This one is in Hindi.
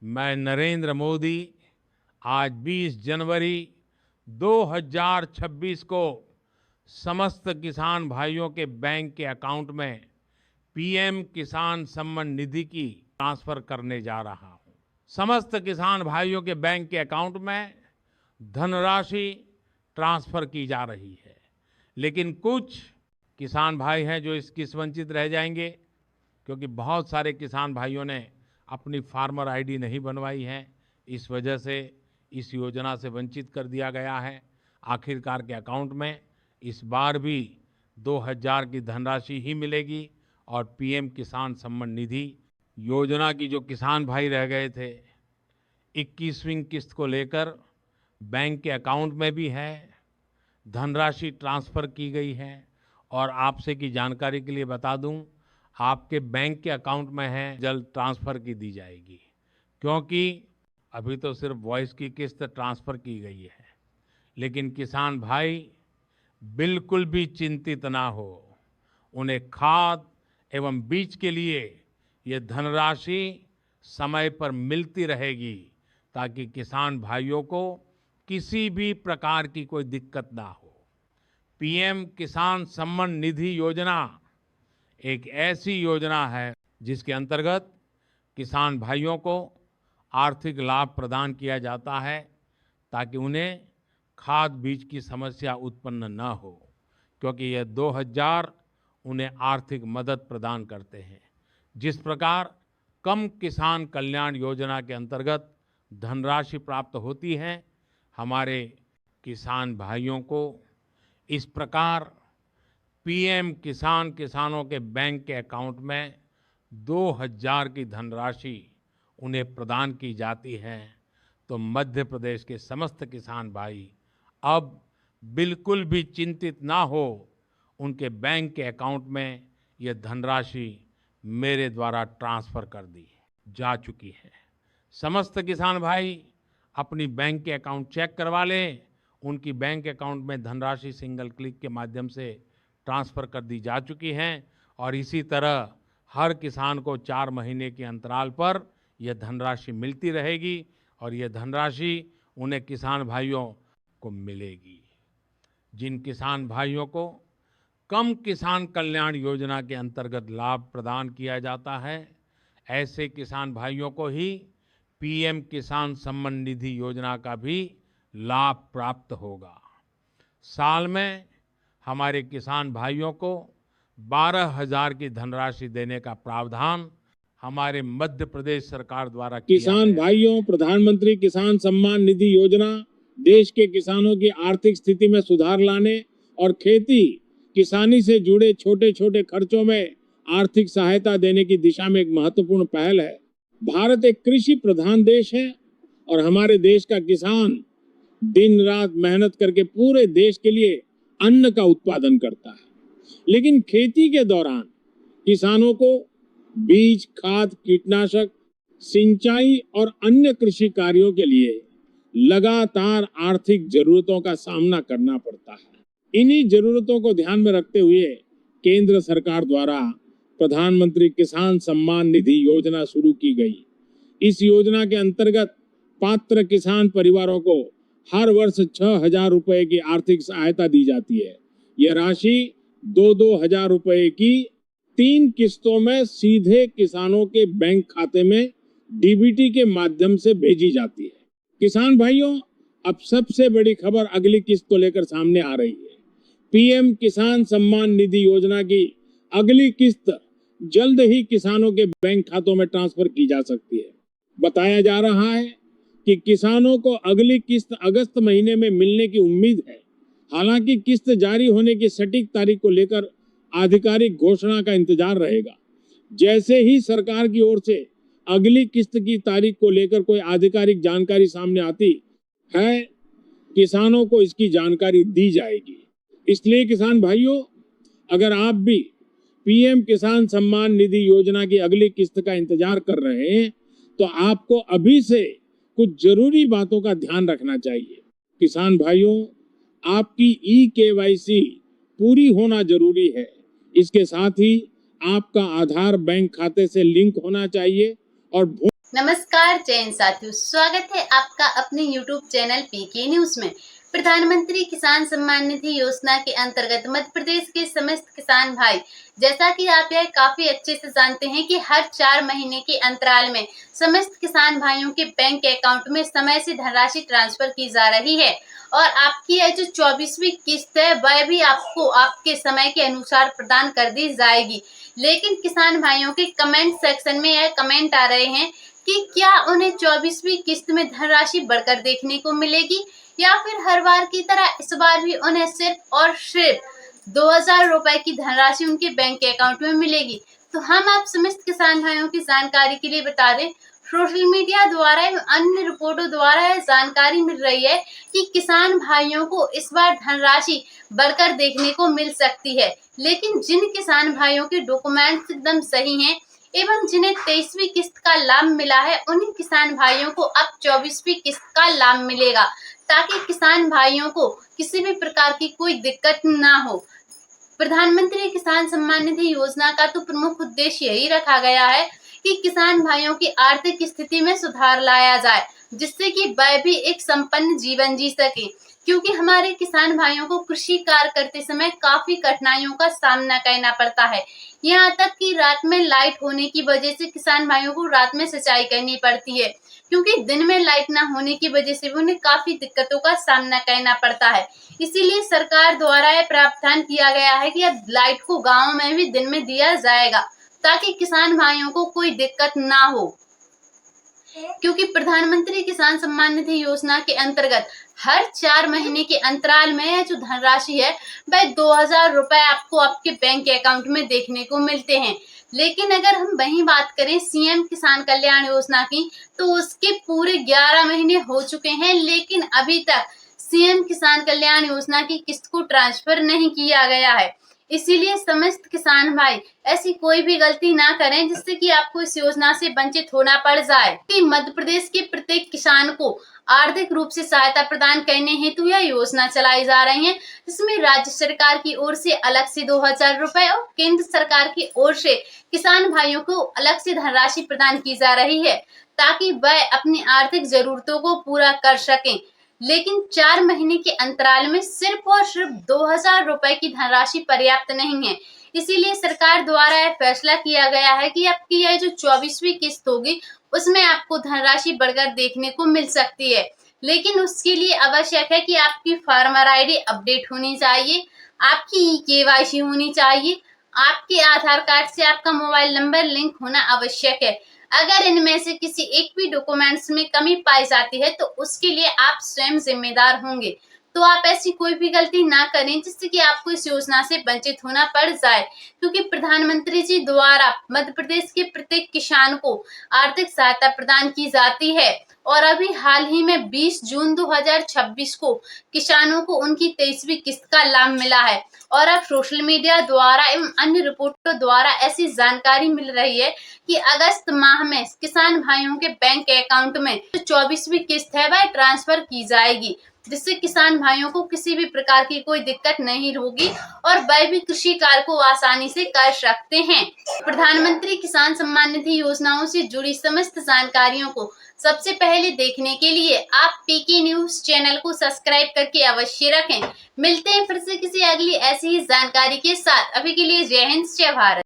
मैं नरेंद्र मोदी आज 20 जनवरी 2026 को समस्त किसान भाइयों के बैंक के अकाउंट में पीएम किसान सम्मान निधि की ट्रांसफर करने जा रहा हूं। समस्त किसान भाइयों के बैंक के अकाउंट में धनराशि ट्रांसफर की जा रही है, लेकिन कुछ किसान भाई हैं जो इसकी से वंचित रह जाएंगे, क्योंकि बहुत सारे किसान भाइयों ने अपनी फार्मर आईडी नहीं बनवाई है। इस वजह से इस योजना से वंचित कर दिया गया है। आखिरकार के अकाउंट में इस बार भी 2000 की धनराशि ही मिलेगी और पीएम किसान सम्मान निधि योजना की जो किसान भाई रह गए थे 21वीं किस्त को लेकर बैंक के अकाउंट में भी है, धनराशि ट्रांसफर की गई है। और आपसे की जानकारी के लिए बता दूं, आपके बैंक के अकाउंट में है, जल्द ट्रांसफर की दी जाएगी, क्योंकि अभी तो सिर्फ वॉइस की किस्त ट्रांसफर की गई है। लेकिन किसान भाई बिल्कुल भी चिंतित ना हो, उन्हें खाद एवं बीज के लिए ये धनराशि समय पर मिलती रहेगी, ताकि किसान भाइयों को किसी भी प्रकार की कोई दिक्कत ना हो। पीएम किसान सम्मान निधि योजना एक ऐसी योजना है जिसके अंतर्गत किसान भाइयों को आर्थिक लाभ प्रदान किया जाता है, ताकि उन्हें खाद बीज की समस्या उत्पन्न न हो, क्योंकि यह 2000 उन्हें आर्थिक मदद प्रदान करते हैं। जिस प्रकार कम किसान कल्याण योजना के अंतर्गत धनराशि प्राप्त होती है, हमारे किसान भाइयों को इस प्रकार पीएम किसान किसानों के बैंक के अकाउंट में 2000 की धनराशि उन्हें प्रदान की जाती है। तो मध्य प्रदेश के समस्त किसान भाई अब बिल्कुल भी चिंतित ना हो, उनके बैंक के अकाउंट में ये धनराशि मेरे द्वारा ट्रांसफर कर दी जा चुकी है। समस्त किसान भाई अपनी बैंक के अकाउंट चेक करवा लें, उनकी बैंक अकाउंट में धनराशि सिंगल क्लिक के माध्यम से ट्रांसफर कर दी जा चुकी हैं। और इसी तरह हर किसान को 4 महीने के अंतराल पर यह धनराशि मिलती रहेगी और यह धनराशि उन्हें किसान भाइयों को मिलेगी। जिन किसान भाइयों को कम किसान कल्याण योजना के अंतर्गत लाभ प्रदान किया जाता है, ऐसे किसान भाइयों को ही पीएम किसान सम्मान निधि योजना का भी लाभ प्राप्त होगा। साल में हमारे किसान भाइयों को 12,000 की धनराशि देने का प्रावधान हमारे मध्य प्रदेश सरकार द्वारा किया किसान भाइयों, प्रधानमंत्री किसान सम्मान निधि योजना देश के किसानों की आर्थिक स्थिति में सुधार लाने और खेती किसानी से जुड़े छोटे छोटे खर्चों में आर्थिक सहायता देने की दिशा में एक महत्वपूर्ण पहल है। भारत एक कृषि प्रधान देश है और हमारे देश का किसान दिन रात मेहनत करके पूरे देश के लिए अन्न का उत्पादन करता है। लेकिन खेती के दौरान किसानों को बीज, खाद, कीटनाशक, सिंचाई और अन्य कृषि कार्यों के लिए लगातार आर्थिक जरूरतों का सामना करना पड़ता है। इन्हीं जरूरतों को ध्यान में रखते हुए केंद्र सरकार द्वारा प्रधानमंत्री किसान सम्मान निधि योजना शुरू की गई। इस योजना के अंतर्गत पात्र किसान परिवारों को हर वर्ष 6,000 रुपए की आर्थिक सहायता दी जाती है। यह राशि 2-2 हजार रुपए की 3 किस्तों में सीधे किसानों के बैंक खाते में डीबीटी के माध्यम से भेजी जाती है। किसान भाइयों, अब सबसे बड़ी खबर अगली किस्त को लेकर सामने आ रही है। पीएम किसान सम्मान निधि योजना की अगली किस्त जल्द ही किसानों के बैंक खातों में ट्रांसफर की जा सकती है। बताया जा रहा है कि किसानों को अगली किस्त अगस्त महीने में मिलने की उम्मीद है। हालांकि किस्त जारी होने की सटीक तारीख को लेकर आधिकारिक घोषणा का इंतजार रहेगा। जैसे ही सरकार की ओर से अगली किस्त की तारीख को लेकर कोई आधिकारिक जानकारी सामने आती है, किसानों को इसकी जानकारी दी जाएगी। इसलिए किसान भाइयों, अगर आप भी पीएम किसान सम्मान निधि योजना की अगली किस्त का इंतजार कर रहे हैं, तो आपको अभी से कुछ जरूरी बातों का ध्यान रखना चाहिए। किसान भाइयों, आपकी ई-केवाईसी पूरी होना जरूरी है। इसके साथ ही आपका आधार बैंक खाते से लिंक होना चाहिए और नमस्कार जैन साथियों, स्वागत है आपका अपने YouTube चैनल पीके न्यूज में। प्रधानमंत्री किसान सम्मान निधि योजना के अंतर्गत मध्य प्रदेश के समस्त किसान भाई, जैसा कि आप यह काफी अच्छे से जानते हैं कि हर 4 महीने के अंतराल में समस्त किसान भाइयों के बैंक अकाउंट में समय से धनराशि ट्रांसफर की जा रही है और आपकी यह जो 24वीं किस्त है वह भी आपको आपके समय के अनुसार प्रदान कर दी जाएगी। लेकिन किसान भाइयों के कमेंट सेक्शन में यह कमेंट आ रहे हैं कि क्या उन्हें 24वीं किस्त में धनराशि बढ़कर देखने को मिलेगी या फिर हर बार की तरह इस बार भी उन्हें सिर्फ और सिर्फ 2000 रुपए की धनराशि उनके बैंक अकाउंट में मिलेगी। तो हम आप समस्त किसान भाइयों की जानकारी के लिए बता दें, सोशल मीडिया द्वारा एवं अन्य रिपोर्टों द्वारा यह जानकारी मिल रही है कि किसान भाइयों को इस बार धनराशि बढ़कर देखने को मिल सकती है। लेकिन जिन किसान भाइयों के डॉक्यूमेंट्स एकदम सही हैं एवं जिन्हें 23वीं किस्त का लाभ मिला है, उन्हीं किसान भाइयों को अब 24वीं किस्त का लाभ मिलेगा, ताकि किसान भाइयों को किसी भी प्रकार की कोई दिक्कत ना हो। प्रधानमंत्री किसान सम्मान निधि योजना का तो प्रमुख उद्देश्य यही रखा गया है कि किसान भाइयों की आर्थिक स्थिति में सुधार लाया जाए, जिससे कि वह भी एक संपन्न जीवन जी सके। क्योंकि हमारे किसान भाइयों को कृषि कार्य करते समय काफी कठिनाइयों का सामना करना पड़ता है। यहाँ तक कि रात में लाइट होने की वजह से किसान भाइयों को रात में सिंचाई करनी पड़ती है, क्योंकि दिन में लाइट न होने की वजह से उन्हें काफी दिक्कतों का सामना करना पड़ता है। इसीलिए सरकार द्वारा यह प्रावधान किया गया है कि अब लाइट को गाँव में भी दिन में दिया जाएगा, ताकि किसान भाइयों को कोई दिक्कत ना हो। क्योंकि प्रधानमंत्री किसान सम्मान निधि योजना के अंतर्गत हर 4 महीने के अंतराल में जो धनराशि है वह 2000 रुपए आपको आपके बैंक अकाउंट में देखने को मिलते हैं। लेकिन अगर हम वही बात करें सीएम किसान कल्याण योजना की, तो उसके पूरे 11 महीने हो चुके हैं, लेकिन अभी तक सीएम किसान कल्याण योजना की किस्त को ट्रांसफर नहीं किया गया है। इसीलिए समस्त किसान भाई ऐसी कोई भी गलती ना करें जिससे कि आपको इस योजना से वंचित होना पड़ जाए। कि मध्य प्रदेश के प्रत्येक किसान को आर्थिक रूप से सहायता प्रदान करने हेतु यह योजना चलाई जा रही है, जिसमें राज्य सरकार की ओर से अलग से 2000 रुपए और केंद्र सरकार की ओर से किसान भाइयों को अलग से धनराशि प्रदान की जा रही है, ताकि वह अपनी आर्थिक जरूरतों को पूरा कर सकें। लेकिन 4 महीने के अंतराल में सिर्फ और सिर्फ 2000 रुपए की धनराशि पर्याप्त नहीं है। इसीलिए सरकार द्वारा यह फैसला किया गया है कि आपकी यह जो 24वीं किस्त होगी उसमें आपको धनराशि बढ़कर देखने को मिल सकती है। लेकिन उसके लिए आवश्यक है कि आपकी फार्मर आईडी अपडेट होनी चाहिए, आपकी केवाईसी होनी चाहिए, आपके आधार कार्ड से आपका मोबाइल नंबर लिंक होना आवश्यक है। अगर इनमें से किसी एक भी डॉक्यूमेंट्स में कमी पाई जाती है तो उसके लिए आप स्वयं जिम्मेदार होंगे। तो आप ऐसी कोई भी गलती ना करें जिससे कि आपको इस योजना से वंचित होना पड़ जाए, क्योंकि प्रधानमंत्री जी द्वारा मध्य प्रदेश के प्रत्येक किसान को आर्थिक सहायता प्रदान की जाती है। और अभी हाल ही में 20 जून 2026 को किसानों को उनकी 23वीं किस्त का लाभ मिला है। और अब सोशल मीडिया द्वारा एवं अन्य रिपोर्टों द्वारा ऐसी जानकारी मिल रही है कि अगस्त माह में किसान भाइयों के बैंक अकाउंट में जो 24वीं किस्त है वह ट्रांसफर की जाएगी, जिससे किसान भाइयों को किसी भी प्रकार की कोई दिक्कत नहीं होगी और वह भी कृषि कार्य को आसानी से कर सकते हैं। प्रधानमंत्री किसान सम्मान निधि योजनाओं से जुड़ी समस्त जानकारियों को सबसे पहले देखने के लिए आप पीके न्यूज चैनल को सब्सक्राइब करके अवश्य रखें। मिलते हैं फिर से किसी अगली ऐसी ही जानकारी के साथ। अभी के लिए जय हिंद, जय भारत।